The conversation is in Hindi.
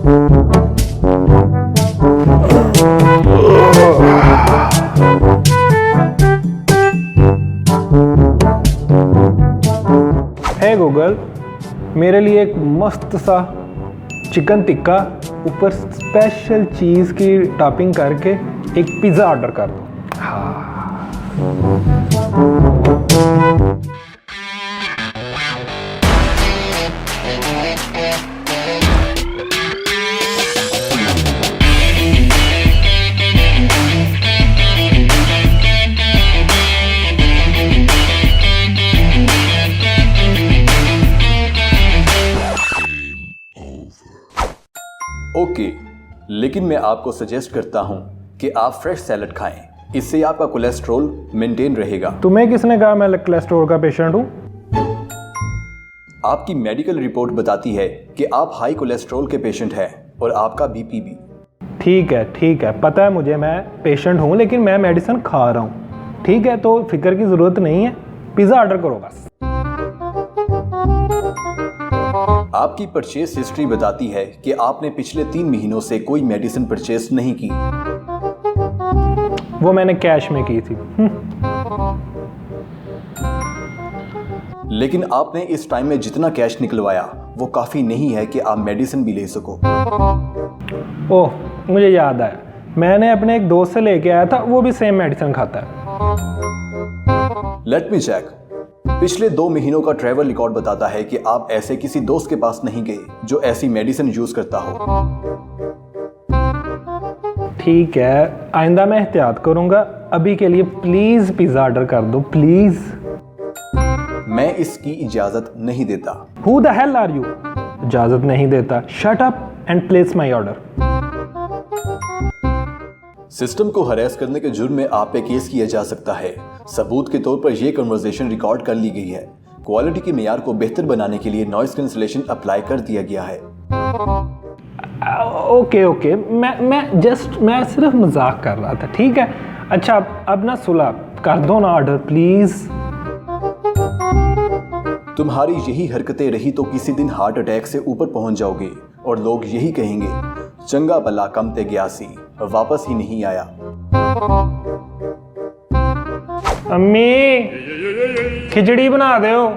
हे गूगल, मेरे लिए एक मस्त सा चिकन टिक्का ऊपर स्पेशल चीज़ की टॉपिंग करके एक पिज़्ज़ा ऑर्डर कर दो। ओके, लेकिन मैं आपको सजेस्ट करता हूं कि आप फ्रेश सैलड खाएं। इससे आपका कोलेस्ट्रॉल मेंटेन रहेगा। तुम्हें किसने कहा मैं कोलेस्ट्रॉल का पेशेंट हूँ? आपकी मेडिकल रिपोर्ट बताती है कि आप हाई कोलेस्ट्रॉल के पेशेंट हैं और आपका बीपी भी। ठीक है, पता है मुझे मैं पेशेंट हूँ, लेकिन मैं मेडिसिन खा रहा हूँ। ठीक है, तो फिक्र की ज़रूरत नहीं है, पिज़्ज़ा ऑर्डर करो बस। आपकी परचेस हिस्ट्री बताती है कि आपने पिछले 3 महीनों से कोई मेडिसिन परचेस नहीं की। वो मैंने कैश में की थी। लेकिन आपने इस टाइम में जितना कैश निकलवाया वो काफी नहीं है कि आप मेडिसिन भी ले सको। ओह, मुझे याद आया, मैंने अपने एक दोस्त से लेके आया था, वो भी सेम मेडिसिन खाता है। Let me check. पिछले 2 महीनों का ट्रैवल रिकॉर्ड बताता है कि आप ऐसे किसी दोस्त के पास नहीं गए जो ऐसी मेडिसिन यूज करता हो। ठीक है, आइंदा मैं एहतियात करूंगा। अभी के लिए प्लीज पिज़्ज़ा ऑर्डर कर दो, प्लीज। मैं इसकी इजाजत नहीं देता। Who the hell are you? इजाजत नहीं देता। Shut up and place my order. System को हरेस करने के जुर्म में आप पे केस किया जा सकता है। सबूत के तौर पर यह कन्वर्सेशन रिकॉर्ड कर ली गई है। क्वालिटी के मेयार को बेहतर बनाने के लिए नॉइस कैंसलेशन अप्लाई कर दिया गया है। ओके, मैं सिर्फ मजाक कर रहा था। ठीक है, अच्छा अब ना सुलह कर दो ना ऑर्डर, प्लीज। तुम्हारी यही हरकतें रही तो किसी दिन हार्ट अटैक से ऊपर पहुंच जाओगे और लोग यही कहेंगे, चंगा भला कम ते गयासी, वापस ही नहीं आया। अम्मी खिचड़ी बना दो।